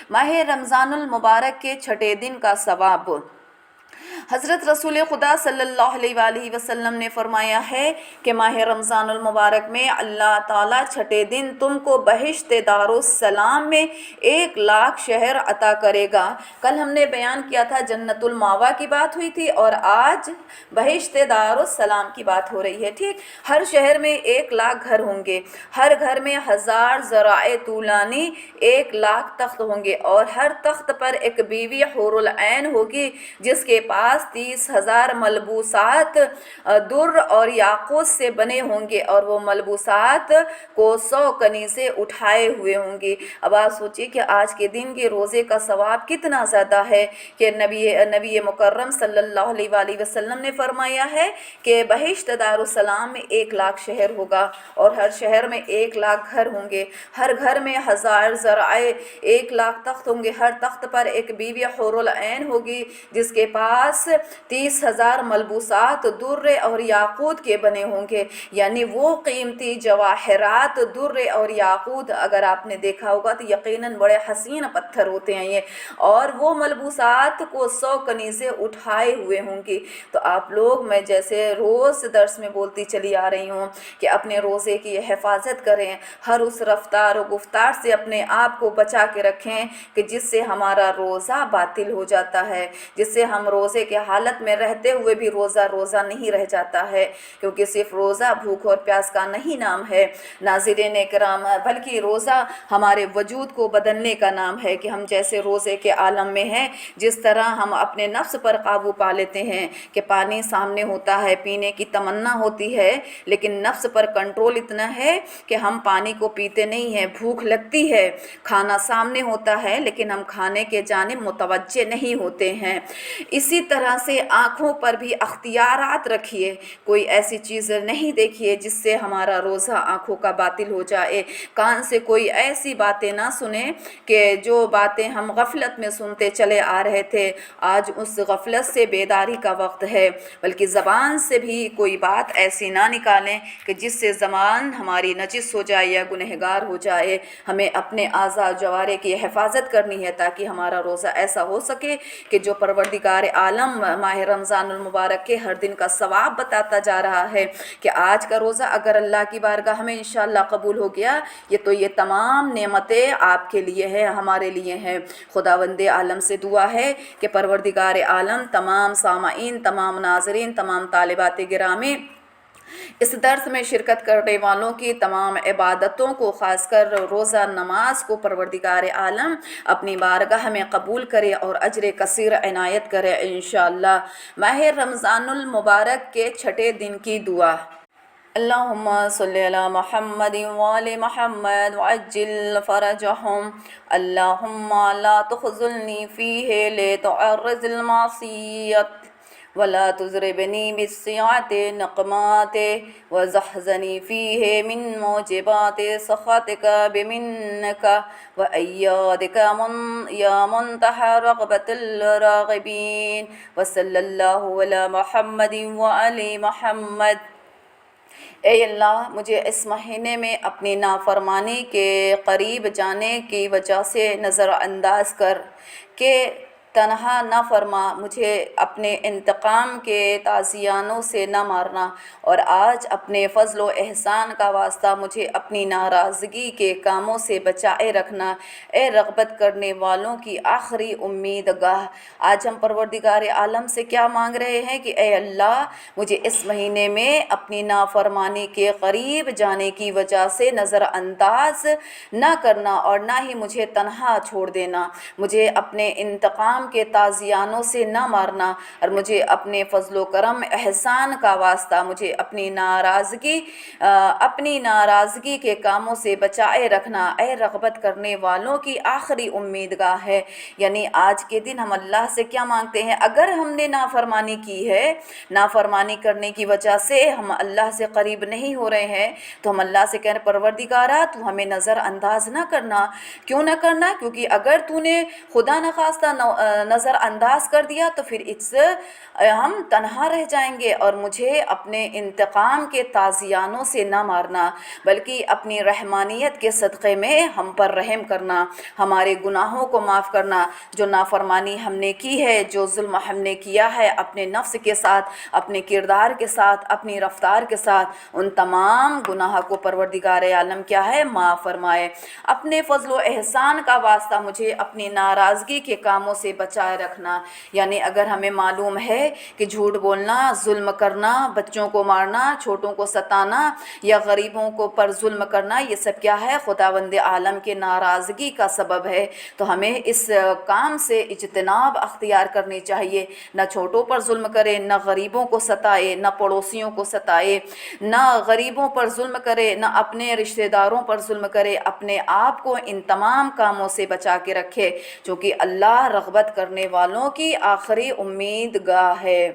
ماہ رمضان المبارک کے چھٹے دن کا ثواب۔ حضرت رسول خدا صلی اللہ علیہ وآلہ وسلم نے فرمایا ہے کہ ماہ رمضان المبارک میں اللہ تعالیٰ چھٹے دن تم کو بہشت دارالسلام میں 1,00,000 شہر عطا کرے گا۔ کل ہم نے بیان کیا تھا جنت الماوا کی بات ہوئی تھی، اور آج بہشت دارالسلام کی بات ہو رہی ہے۔ ٹھیک، ہر شہر میں 1,00,000 گھر ہوں گے، ہر گھر میں 1000 ذرائع طولانی 1,00,000 تخت ہوں گے، اور ہر تخت پر ایک بیوی حور العین ہوگی جس کے پاس 30,000 ملبوسات در اور یاقوت سے بنے ہوں گے، اور وہ ملبوسات کو 100 کنیزیں اٹھائے ہوئے ہوں گی۔ اب آپ سوچئے کہ آج کے دن کے روزے کا ثواب کتنا زیادہ ہے کہ نبی مکرم صلی اللہ علیہ وآلہ وسلم نے فرمایا ہے کہ بہشت دارالسلام میں 1,00,000 شہر ہوگا، اور ہر شہر میں 1,00,000 گھر ہوں گے، ہر گھر میں 1000 ذرائع 1,00,000 تخت ہوں گے، ہر تخت پر ایک بیوی حور العین ہوگی جس کے پاس 30,000 ملبوسات در اور یاقوت کے بنے ہوں گے، یعنی وہ قیمتی جواہرات در اور یاقوت اگر آپ نے دیکھا ہوگا تو یقیناً بڑے حسین پتھر ہوتے ہیں یہ، اور وہ ملبوسات کو 100 کنیزیں اٹھائے ہوئے ہوں گی۔ تو آپ لوگ، میں جیسے روز درس میں بولتی چلی آ رہی ہوں کہ اپنے روزے کی حفاظت کریں، ہر اس رفتار و گفتار سے اپنے آپ کو بچا کے رکھیں کہ جس سے ہمارا روزہ باطل ہو جاتا ہے، جس سے ہم روزے کے حالت میں رہتے ہوئے بھی روزہ نہیں رہ جاتا ہے، کیونکہ صرف روزہ بھوک اور پیاس کا نہیں نام ہے ناظرین کرام، بلکہ روزہ ہمارے وجود کو بدلنے کا نام ہے کہ ہم جیسے روزے کے عالم میں ہیں، جس طرح ہم اپنے نفس پر قابو پا لیتے ہیں کہ پانی سامنے ہوتا ہے، پینے کی تمنا ہوتی ہے، لیکن نفس پر کنٹرول اتنا ہے کہ ہم پانی کو پیتے نہیں ہیں، بھوک لگتی ہے، کھانا سامنے ہوتا ہے لیکن ہم کھانے کے جانب متوجہ نہیں ہوتے ہیں۔ اسی طرح سے آنکھوں پر بھی اختیارات رکھیے، کوئی ایسی چیز نہیں دیکھیے جس سے ہمارا روزہ آنکھوں کا باطل ہو جائے، کان سے کوئی ایسی باتیں نہ سنیں کہ جو باتیں ہم غفلت میں سنتے چلے آ رہے تھے، آج اس غفلت سے بیداری کا وقت ہے، بلکہ زبان سے بھی کوئی بات ایسی نہ نکالیں کہ جس سے زبان ہماری نجس ہو جائے یا گنہگار ہو جائے۔ ہمیں اپنے اعضاء جوارح کی حفاظت کرنی ہے تاکہ ہمارا روزہ ایسا ہو سکے کہ جو پروردگار عالم ماہ رمضان المبارک کے ہر دن کا ثواب بتاتا جا رہا ہے کہ آج کا روزہ اگر اللہ کی بارگاہ میں انشاءاللہ قبول ہو گیا، یہ تمام نعمتیں آپ کے لیے ہیں، ہمارے لیے ہیں۔ خداوند عالم سے دعا ہے کہ پروردگار عالم تمام سامعین، تمام ناظرین، تمام طالبات گرامی، اس درس میں شرکت کرنے والوں کی تمام عبادتوں کو، خاص کر روزہ نماز کو، پروردگار عالم اپنی بارگاہ میں قبول کرے اور اجر کثیر عنایت کرے انشاءاللہ۔ ماہ رمضان المبارک کے چھٹے دن کی دعا۔ اللہم صلی علی محمد وآل محمد وعجل فرجہم، اللہم لا تخذلنی فیہ لتعرض المعصیت ولا تضربنی بالسیئات نقمات وزحزنی فیہ من موجبات سخطک بمنک وایادک یا منتہى رغبت الراغبین وصلی اللہ علی محمد وآل محمد۔ اے اللہ، مجھے اس مہینے میں اپنی نافرمانی کے قریب جانے کی وجہ سے نظر انداز کر کہ تنہا نہ فرما، مجھے اپنے انتقام کے تازیانوں سے نہ مارنا، اور آج اپنے فضل و احسان کا واسطہ مجھے اپنی ناراضگی کے کاموں سے بچائے رکھنا۔ اے رغبت کرنے والوں کی آخری امید گاہ، آج ہم پروردگار عالم سے کیا مانگ رہے ہیں کہ اے اللہ، مجھے اس مہینے میں اپنی نافرمانی کے قریب جانے کی وجہ سے نظر انداز نہ کرنا، اور نہ ہی مجھے تنہا چھوڑ دینا، مجھے اپنے انتقام کے تازیانوں سے نہ مارنا، اور مجھے اپنے فضل و کرم احسان کا واسطہ مجھے اپنی ناراضگی کے کاموں سے بچائے رکھنا۔ اے رغبت کرنے والوں کی آخری امیدگاہ ہے، یعنی آج کے دن ہم اللہ سے کیا مانگتے ہیں؟ اگر ہم نے نافرمانی کی ہے، نافرمانی کرنے کی وجہ سے ہم اللہ سے قریب نہیں ہو رہے ہیں، تو ہم اللہ سے کہہ رہے پروردگارا تو ہمیں نظر انداز نہ کرنا۔ کیوں نہ کرنا؟ کیونکہ اگر تو نے خدا نخواستہ نظر انداز کر دیا تو پھر اس سے ہم تنہا رہ جائیں گے، اور مجھے اپنے انتقام کے تازیانوں سے نہ مارنا بلکہ اپنی رحمانیت کے صدقے میں ہم پر رحم کرنا، ہمارے گناہوں کو معاف کرنا، جو نافرمانی ہم نے کی ہے، جو ظلم ہم نے کیا ہے اپنے نفس کے ساتھ، اپنے کردار کے ساتھ، اپنی رفتار کے ساتھ، ان تمام گناہ کو پروردگار عالم کیا ہے معاف فرمائے۔ اپنے فضل و احسان کا واسطہ مجھے اپنی ناراضگی کے کاموں سے بچائے رکھنا، یعنی اگر ہمیں معلوم ہے کہ جھوٹ بولنا، ظلم کرنا، بچوں کو مارنا، چھوٹوں کو ستانا یا غریبوں کو پر ظلم کرنا، یہ سب کیا ہے خداوند عالم کے ناراضگی کا سبب ہے، تو ہمیں اس کام سے اجتناب اختیار کرنی چاہیے، نہ چھوٹوں پر ظلم کرے، نہ غریبوں کو ستائے، نہ پڑوسیوں کو ستائے، نہ غریبوں پر ظلم کرے، نہ اپنے رشتہ داروں پر ظلم کرے، اپنے آپ کو ان تمام کاموں سے بچا کے رکھے، چونکہ اللہ رغبت کرنے والوں کی آخری امید گاہ ہے۔